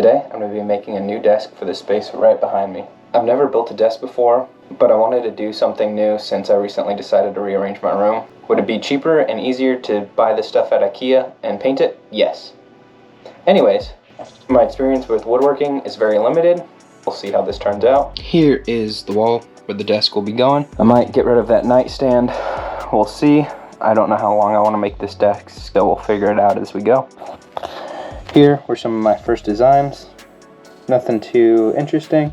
Today, I'm going to be making a new desk for the space right behind me. I've never built a desk before, but I wanted to do something new since I recently decided to rearrange my room. Would it be cheaper and easier to buy the stuff at IKEA and paint it? Yes. Anyways, my experience with woodworking is very limited. We'll see how this turns out. Here is the wall where the desk will be going. I might get rid of that nightstand. We'll see. I don't know how long I want to make this desk, so we'll figure it out as we go. Here were some of my first designs. Nothing too interesting.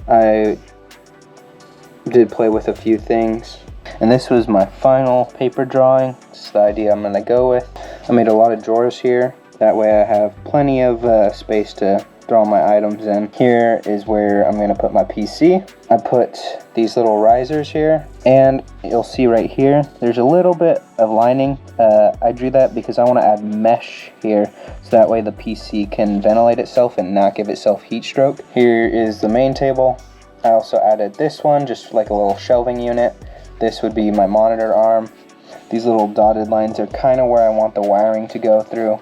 I did play with a few things. And this was my final paper drawing. This is the idea I'm going to go with. I made a lot of drawers here. That way I have plenty of space to throw my items in. Here is where I'm going to put my PC. I put these little risers here, and you'll see right here there's a little bit of lining. I drew that because I want to add mesh here, so that way the PC can ventilate itself and not give itself heat stroke. Here is the main table. I also added this one, just like a little shelving unit. This would be my monitor arm. These little dotted lines are kind of where I want the wiring to go through.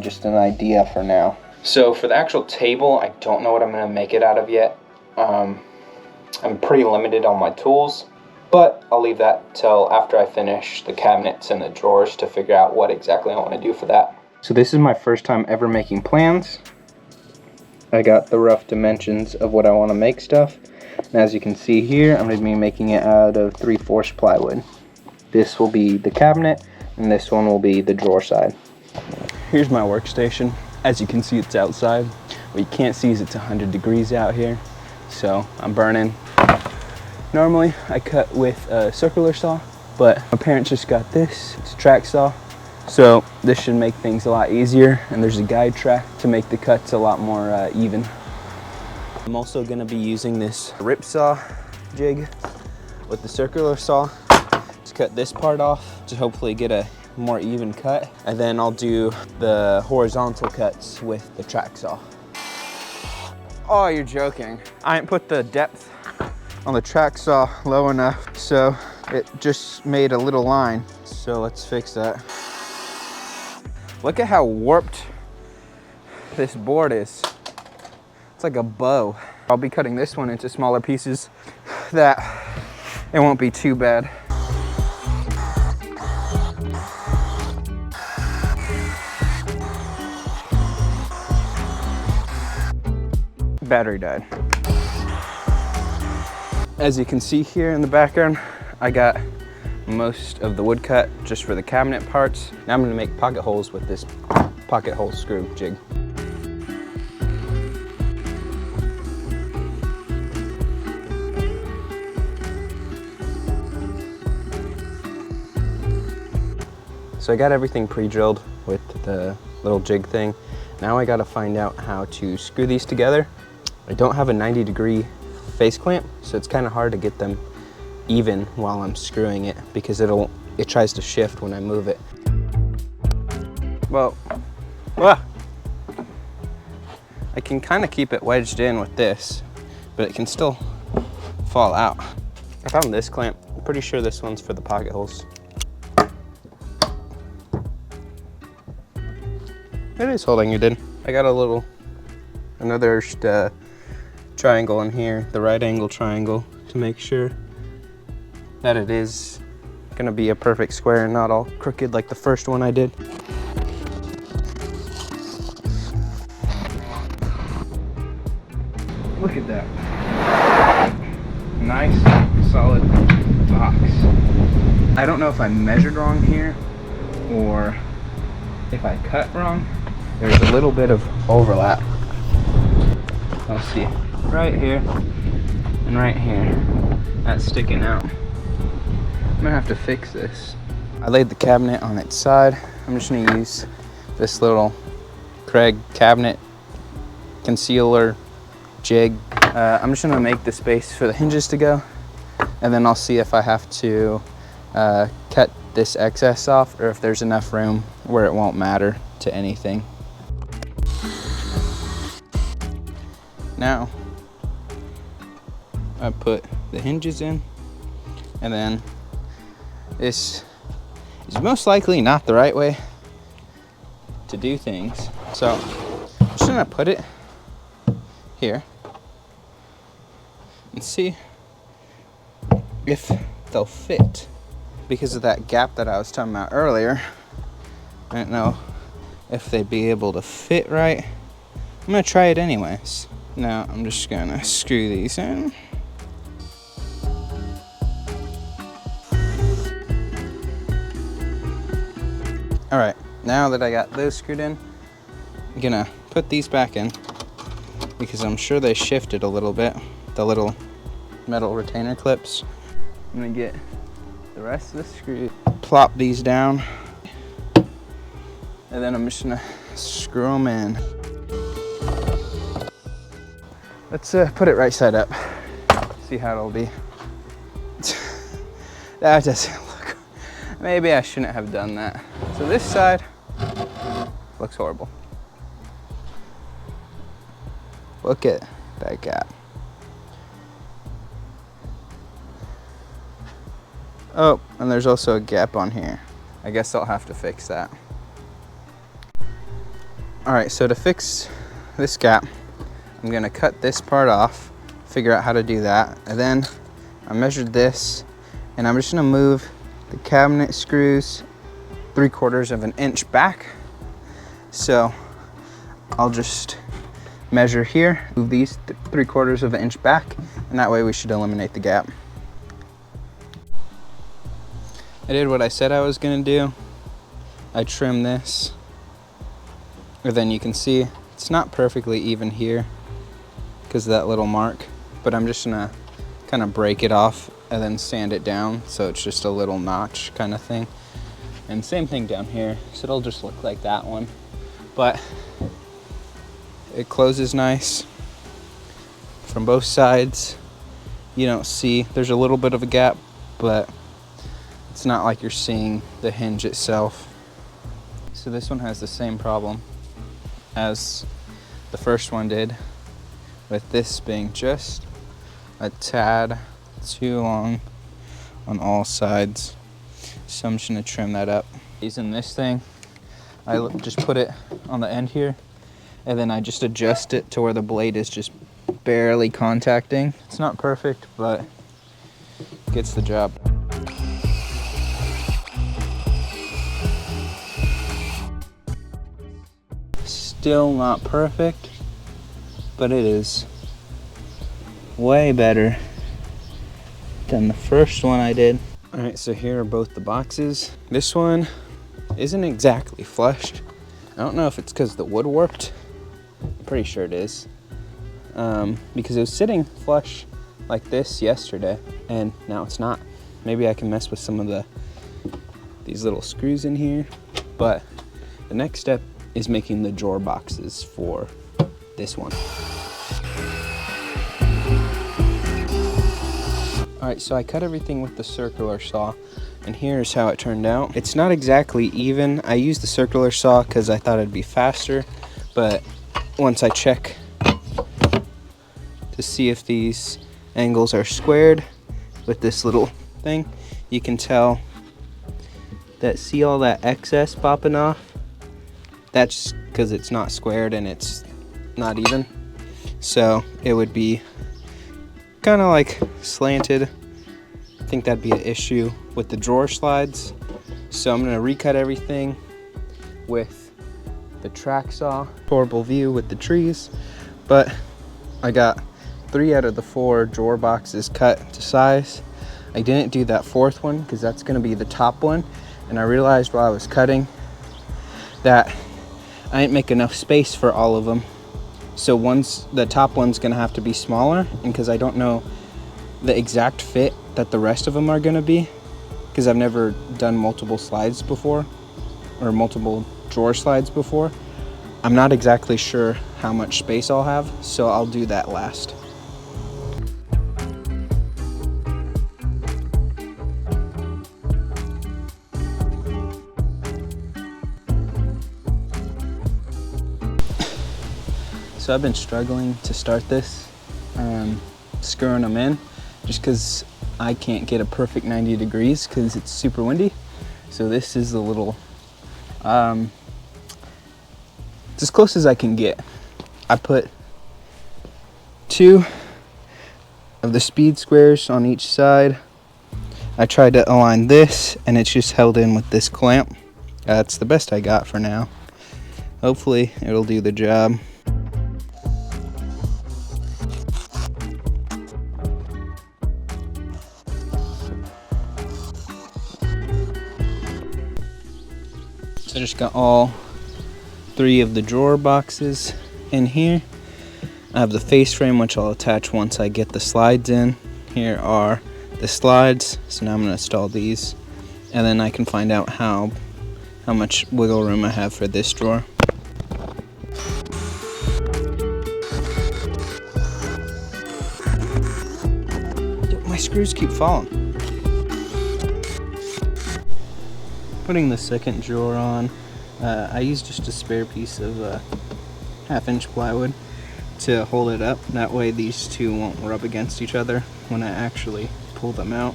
Just an idea for now. So for the actual table, I don't know what I'm going to make it out of yet. I'm pretty limited on my tools, but I'll leave that till after I finish the cabinets and the drawers to figure out what exactly I want to do for that. So this is my first time ever making plans. I got the rough dimensions of what I want to make stuff. And as you can see here, I'm going to be making it out of 3/4 plywood. This will be the cabinet, and this one will be the drawer side. Here's my workstation. As you can see, it's outside. What you can't see is it's 100 degrees out here, so I'm burning. Normally, I cut with a circular saw, but my parents just got this. It's a track saw, so this should make things a lot easier, and there's a guide track to make the cuts a lot more even. I'm also gonna be using this rip saw jig with the circular saw to cut this part off to hopefully get a more even cut, and then I'll do the horizontal cuts with the track saw. Oh, you're joking. I didn't put the depth on the track saw low enough, so it just made a little line. So let's fix that. Look at how warped this board is. It's like a bow. I'll be cutting this one into smaller pieces that it won't be too bad. Battery died. As you can see here in the background, I got most of the wood cut just for the cabinet parts. Now I'm going to make pocket holes with this pocket hole screw jig. So I got everything pre-drilled with the little jig thing. Now I got to find out how to screw these together. I don't have a 90-degree face clamp, so it's kind of hard to get them even while I'm screwing it because it tries to shift when I move it. Well, I can kind of keep it wedged in with this, but it can still fall out. I found this clamp. I'm pretty sure this one's for the pocket holes. It is holding it in. I got another triangle in here, the right angle triangle, to make sure that it is gonna be a perfect square and not all crooked like the first one I did. Look at that. Nice, solid box. I don't know if I measured wrong here or if I cut wrong. There's a little bit of overlap. Let's see. Right here and right here. That's sticking out. I'm gonna have to fix this. I laid the cabinet on its side. I'm just gonna use this little Craig cabinet concealer jig. I'm just gonna make the space for the hinges to go, and then I'll see if I have to cut this excess off or if there's enough room where it won't matter to anything. Now, I put the hinges in, and then this is most likely not the right way to do things. So I'm just gonna put it here and see if they'll fit. Because of that gap that I was talking about earlier, I don't know if they'd be able to fit right. I'm gonna try it anyways. Now I'm just gonna screw these in. All right, now that I got those screwed in, I'm gonna put these back in because I'm sure they shifted a little bit, the little metal retainer clips. I'm gonna get the rest of the screws, plop these down, and then I'm just gonna screw them in. Let's put it right side up, see how it'll be. That doesn't look, maybe I shouldn't have done that. So this side looks horrible. Look at that gap. Oh, and there's also a gap on here. I guess I'll have to fix that. All right, so to fix this gap, I'm gonna cut this part off, figure out how to do that. And then I measured this, and I'm just gonna move the cabinet screws 3/4 of an inch back. So I'll just measure here, move these 3/4 of an inch back, and that way we should eliminate the gap. I did what I said I was gonna do. I trimmed this, and then you can see it's not perfectly even here because of that little mark, but I'm just gonna kind of break it off and then sand it down so it's just a little notch kind of thing. And same thing down here, so it'll just look like that one, but it closes nice from both sides. You don't see, there's a little bit of a gap, but it's not like you're seeing the hinge itself. So this one has the same problem as the first one did, with this being just a tad too long on all sides. So I'm just gonna trim that up. Using this thing, I just put it on the end here, and then I just adjust it to where the blade is just barely contacting. It's not perfect, but it gets the job. Still not perfect, but it is way better than the first one I did. All right, so here are both the boxes. This one isn't exactly flushed. I don't know if it's because the wood warped. I'm pretty sure it is. Because it was sitting flush like this yesterday, and now it's not. Maybe I can mess with some of these little screws in here, but the next step is making the drawer boxes for this one. All right, so I cut everything with the circular saw, and here's how it turned out. It's not exactly even. I used the circular saw because I thought it'd be faster, but once I check to see if these angles are squared with this little thing, you can tell that, see all that excess popping off? That's because it's not squared and it's not even. So it would be kind of like slanted. I think that'd be an issue with the drawer slides. So I'm gonna recut everything with the track saw. Horrible view with the trees, but I got 3 out of the 4 drawer boxes cut to size. I didn't do that 4th one because that's gonna be the top one. And I realized while I was cutting that I didn't make enough space for all of them. So the top one's gonna have to be smaller, and because I don't know the exact fit that the rest of them are gonna be, because I've never done multiple slides before, or multiple drawer slides before, I'm not exactly sure how much space I'll have, so I'll do that last. So I've been struggling to start this, screwing them in, just because I can't get a perfect 90 degrees because it's super windy. So this is a little, it's as close as I can get. I put 3 2 of the speed squares on each side. I tried to align this and it's just held in with this clamp. That's the best I got for now. Hopefully it'll do the job. So I just got all 3 of the drawer boxes in here. I have the face frame, which I'll attach once I get the slides in. Here are the slides, so now I'm going to install these, and then I can find out how much wiggle room I have for this drawer. My screws keep falling. Putting the second drawer on, I used just a spare piece of 1/2-inch plywood to hold it up. That way these two won't rub against each other when I actually pull them out.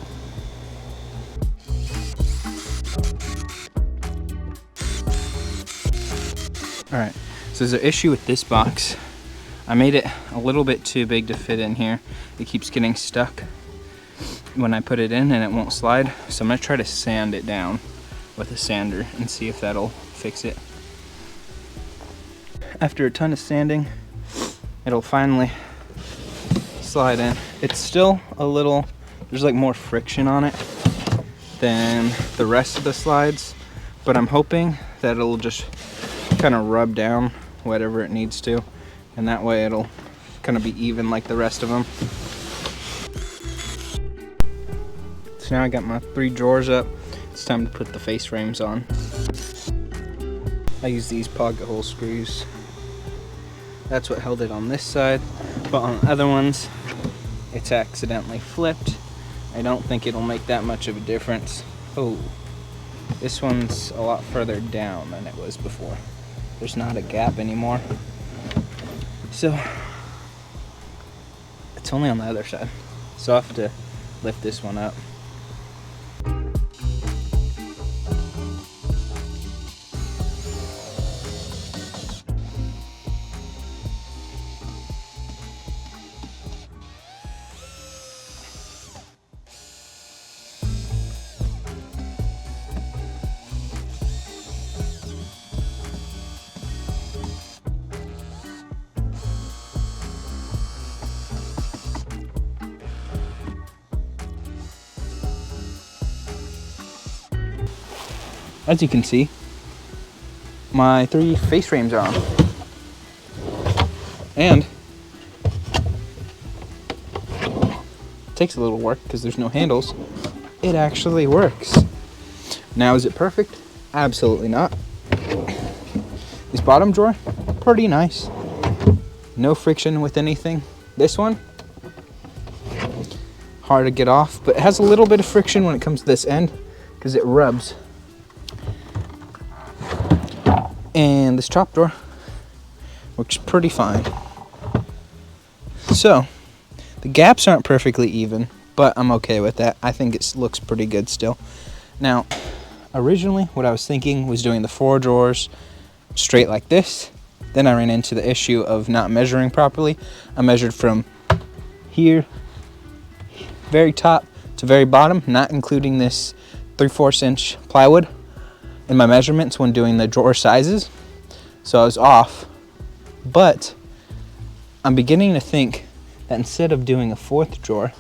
Alright, so there's an issue with this box. I made it a little bit too big to fit in here. It keeps getting stuck when I put it in and it won't slide. So I'm going to try to sand it down with a sander and see if that'll fix it. After a ton of sanding, it'll finally slide in. It's still a little, there's like more friction on it than the rest of the slides, but I'm hoping that it'll just kind of rub down whatever it needs to, and that way it'll kind of be even like the rest of them. So now I got my 3 drawers up. It's time to put the face frames on. I use these pocket hole screws. That's what held it on this side, but on the other ones it's accidentally flipped. I don't think it'll make that much of a difference. Oh, this one's a lot further down than it was before. There's not a gap anymore, so it's only on the other side, so I'll have to lift this one up. As you can see, my 3 face frames are on. And it takes a little work because there's no handles. It actually works. Now, is it perfect? Absolutely not. This bottom drawer, pretty nice. No friction with anything. This one, hard to get off, but it has a little bit of friction when it comes to this end because it rubs. And this top drawer works pretty fine. So, the gaps aren't perfectly even, but I'm okay with that. I think it looks pretty good still. Now, originally what I was thinking was doing the 4 drawers straight like this. Then I ran into the issue of not measuring properly. I measured from here, very top to very bottom, not including this 3/4 inch plywood in my measurements when doing the drawer sizes, so I was off. But I'm beginning to think that instead of doing a 4th drawer,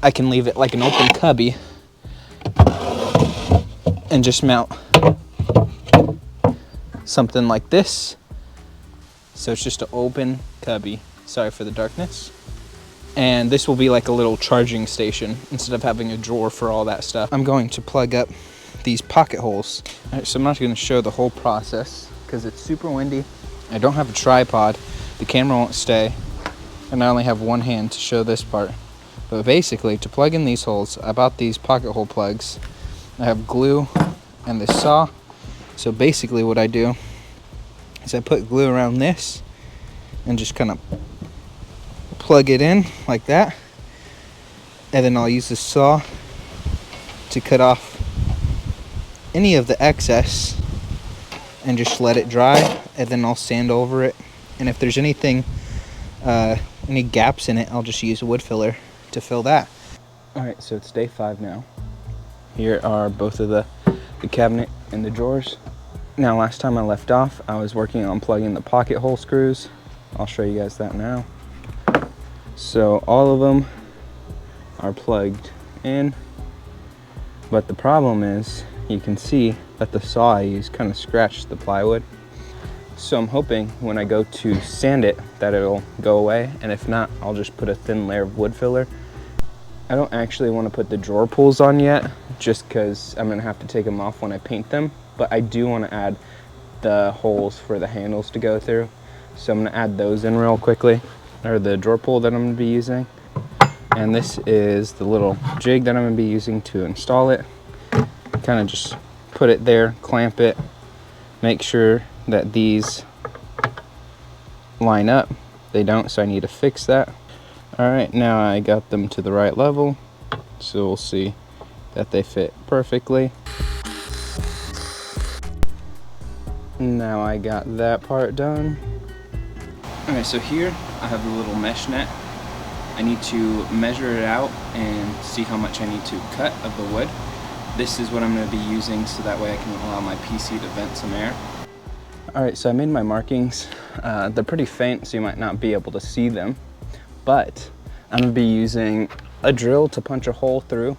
I can leave it like an open cubby and just mount something like this. So it's just an open cubby. Sorry for the darkness. And this will be like a little charging station instead of having a drawer for all that stuff. I'm going to plug up these pocket holes. All right, so I'm not going to show the whole process because it's super windy. I don't have a tripod. The camera won't stay. And I only have one hand to show this part. But basically, to plug in these holes, I bought these pocket hole plugs. I have glue and this saw. So basically what I do is I put glue around this and just kind of plug it in like that. And then I'll use the saw to cut off any of the excess and just let it dry, and then I'll sand over it. And if there's anything any gaps in it, I'll just use a wood filler to fill that. Alright, so it's day 5 now. Here are both of the cabinet and the drawers. Now, last time I left off, I was working on plugging the pocket hole screws. I'll show you guys that now. So all of them are plugged in, but the problem is you can see that the saw I used kind of scratched the plywood. So I'm hoping when I go to sand it that it'll go away, and if not, I'll just put a thin layer of wood filler. I don't actually want to put the drawer pulls on yet, just because I'm going to have to take them off when I paint them, but I do want to add the holes for the handles to go through. So I'm going to add those in real quickly, or the drawer pull that I'm going to be using. And this is the little jig that I'm going to be using to install it. Kind of just put it there, clamp it, make sure that these line up. They don't, so I need to fix that. Alright, now I got them to the right level, so we'll see that they fit perfectly. Now I got that part done. Alright, so here I have the little mesh net. I need to measure it out and see how much I need to cut of the wood. This is what I'm going to be using so that way I can allow my PC to vent some air. Alright, so I made my markings. They're pretty faint, so you might not be able to see them. But I'm going to be using a drill to punch a hole through,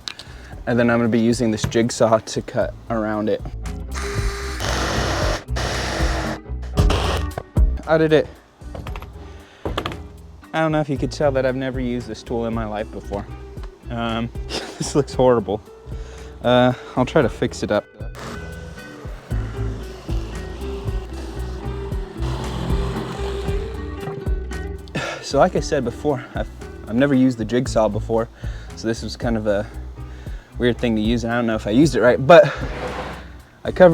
and then I'm going to be using this jigsaw to cut around it. How did it? I don't know if you could tell that I've never used this tool in my life before. This looks horrible. I'll try to fix it up. So like I said before, I've never used the jigsaw before, so this was kind of a weird thing to use, and I don't know if I used it right, but I got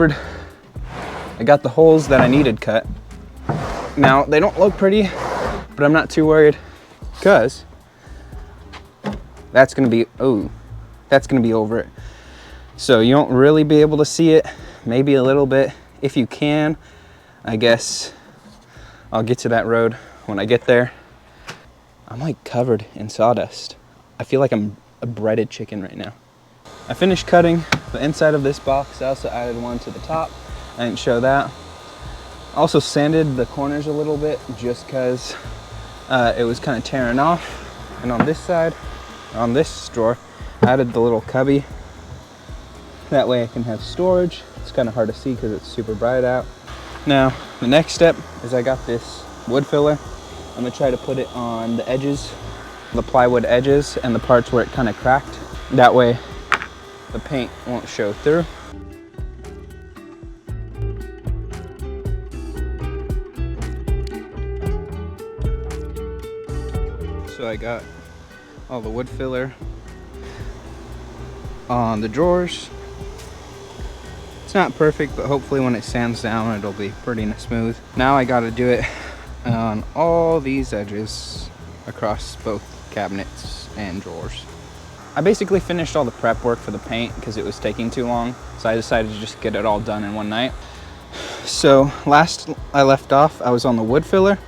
the holes that I needed cut. Now, they don't look pretty, but I'm not too worried, because that's gonna be over it. So you won't really be able to see it, maybe a little bit. If you can, I guess I'll get to that road when I get there. I'm like covered in sawdust. I feel like I'm a breaded chicken right now. I finished cutting the inside of this box. I also added one to the top. I didn't show that. I also sanded the corners a little bit just because it was kind of tearing off. And on this side, on this drawer, I added the little cubby. That way I can have storage. It's kind of hard to see because it's super bright out. Now, the next step is I got this wood filler. I'm gonna try to put it on the edges, the plywood edges, and the parts where it kind of cracked. That way the paint won't show through. So I got all the wood filler on the drawers. It's not perfect, but hopefully when it sands down, it'll be pretty smooth. Now I gotta do it on all these edges across both cabinets and drawers. I basically finished all the prep work for the paint because it was taking too long, so I decided to just get it all done in one night. So last I left off, I was on the wood filler.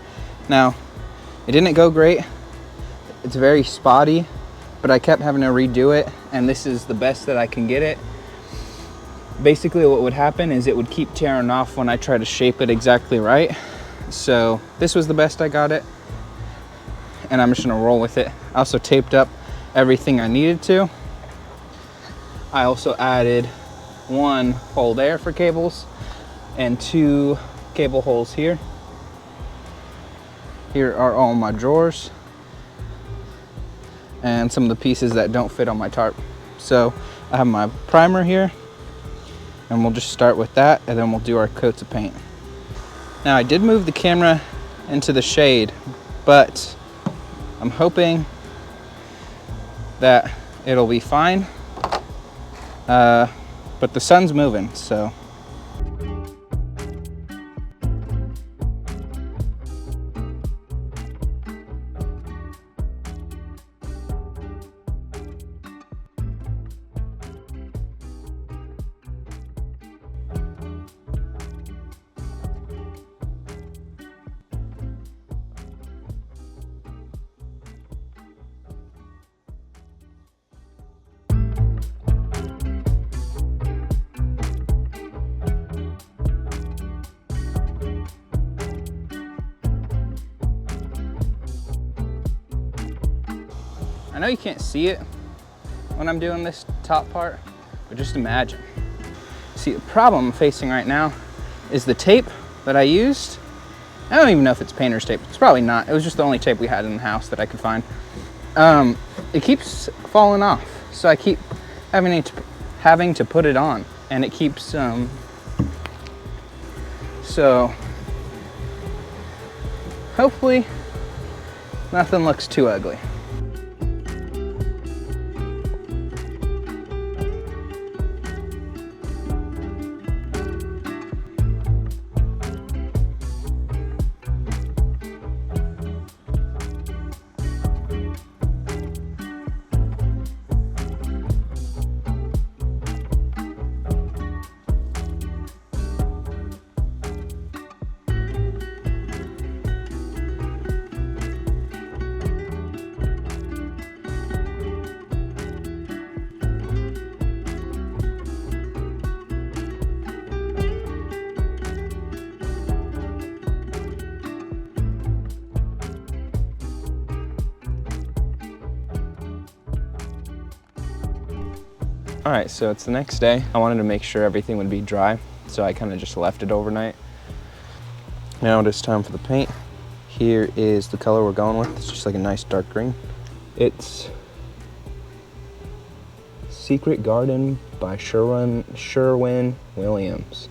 Now, it didn't go great. It's very spotty, but I kept having to redo it, and this is the best that I can get it. Basically what would happen is it would keep tearing off when I try to shape it exactly right. So this was the best I got it, and I'm just gonna roll with it. I also taped up everything I needed to. I also added one hole there for cables and 2 cable holes here. Here are all my drawers and some of the pieces that don't fit on my tarp. So I have my primer here, and we'll just start with that, and then we'll do our coats of paint. Now, I did move the camera into the shade, but I'm hoping that it'll be fine. But the sun's moving, so. I know you can't see it when I'm doing this top part, but just imagine. See, the problem I'm facing right now is the tape that I used. I don't even know if it's painter's tape. It's probably not. It was just the only tape we had in the house that I could find. It keeps falling off, so I keep having to put it on, and it keeps so hopefully nothing looks too ugly. All right, so it's the next day. I wanted to make sure everything would be dry, so I kind of just left it overnight. Now it is time for the paint. Here is the color we're going with. It's just like a nice dark green. It's Secret Garden by Sherwin Williams.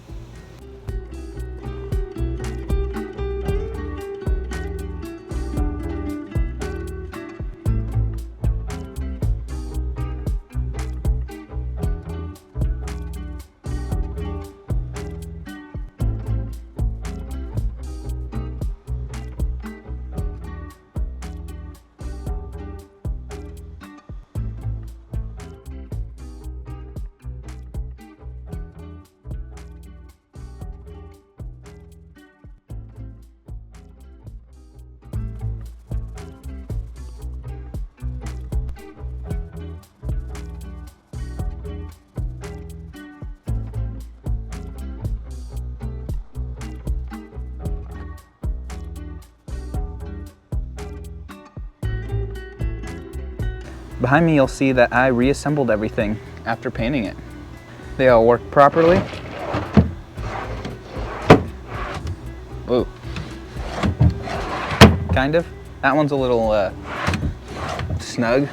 Behind me, you'll see that I reassembled everything after painting it. They all work properly. Ooh. Kind of. That one's a little snug,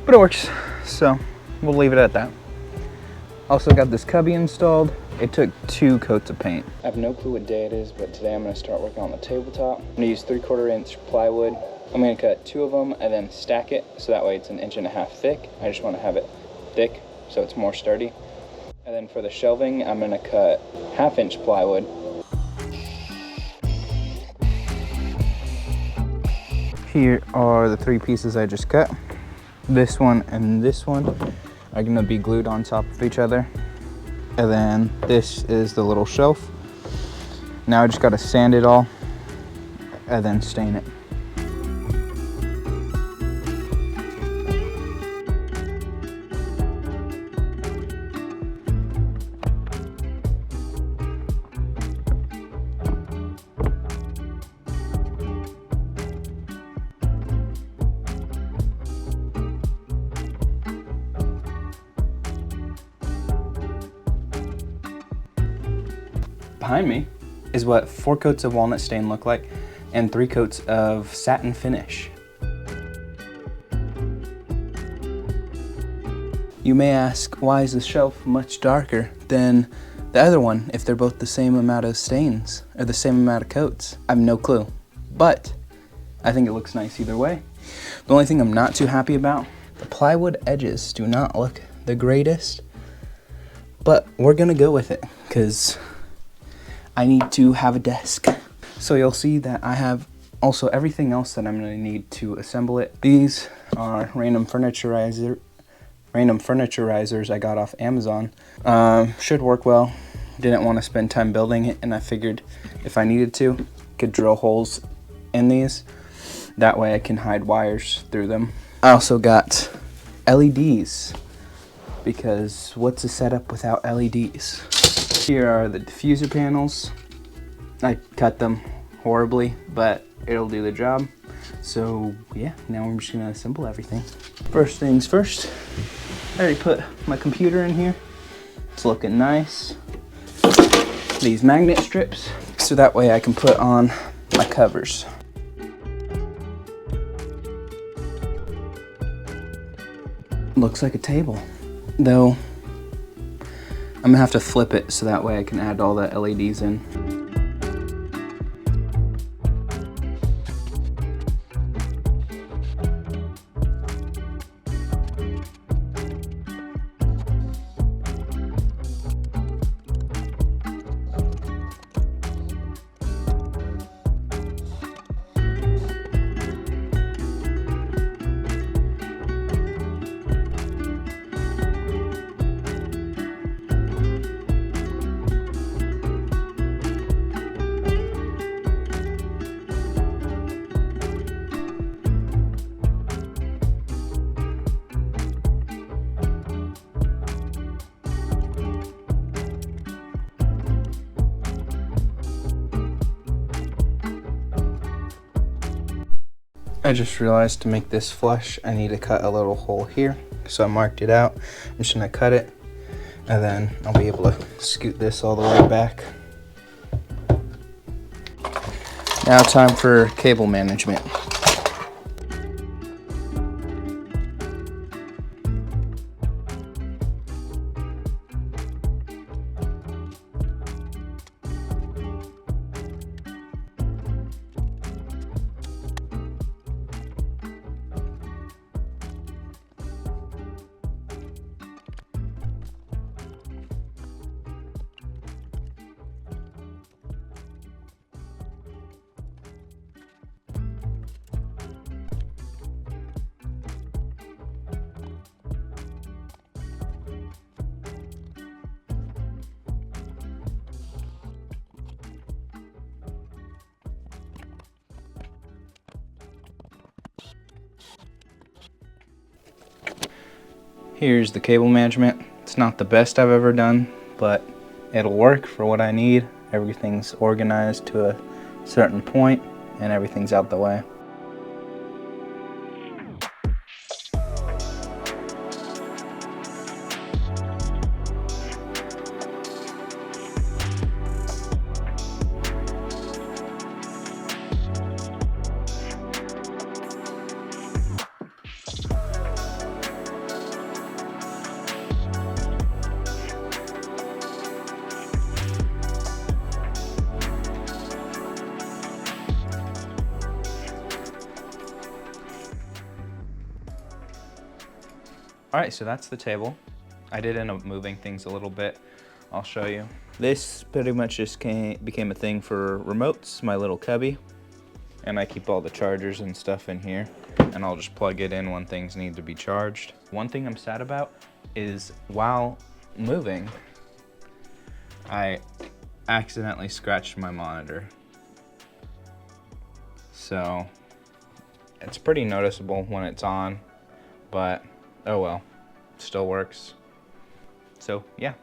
but it works, so we'll leave it at that. Also got this cubby installed. It took 2 coats of paint. I have no clue what day it is, but today I'm gonna start working on the tabletop. I'm gonna use 3/4 inch plywood. I'm gonna cut 2 of them and then stack it, so that way it's 1.5 inches thick. I just wanna have it thick, so it's more sturdy. And then for the shelving, I'm gonna cut 1/2 inch plywood. Here are the 3 pieces I just cut. This one and this one are gonna be glued on top of each other. And then this is the little shelf. Now I just gotta sand it all and then stain it. Behind me is what 4 coats of walnut stain look like and 3 coats of satin finish. You may ask, why is the shelf much darker than the other one if they're both the same amount of stains or the same amount of coats? I have no clue, but I think it looks nice either way. The only thing I'm not too happy about, the plywood edges do not look the greatest, but we're gonna go with it because I need to have a desk. So you'll see that I have also everything else that I'm gonna need to assemble it. These are random furniturizers I got off Amazon. Should work well. Didn't want to spend time building it, and I figured if I needed to, could drill holes in these. That way I can hide wires through them. I also got LEDs, because what's a setup without LEDs? Here are the diffuser panels. I cut them horribly, but it'll do the job. So yeah, now we're just gonna assemble everything. First things first, I already put my computer in here. It's looking nice. These magnet strips, so that way I can put on my covers. Looks like a table, though I'm gonna have to flip it so that way I can add all the LEDs in. I just realized to make this flush, I need to cut a little hole here. So I marked it out. I'm just gonna cut it, and then I'll be able to scoot this all the way back. Now time for cable management. Here's the cable management. It's not the best I've ever done, but it'll work for what I need. Everything's organized to a certain point and everything's out the way. All right, so that's the table. I did end up moving things a little bit. I'll show you. This pretty much just became a thing for remotes, my little cubby. And I keep all the chargers and stuff in here, and I'll just plug it in when things need to be charged. One thing I'm sad about is while moving, I accidentally scratched my monitor. So it's pretty noticeable when it's on, but oh well, still works. So yeah,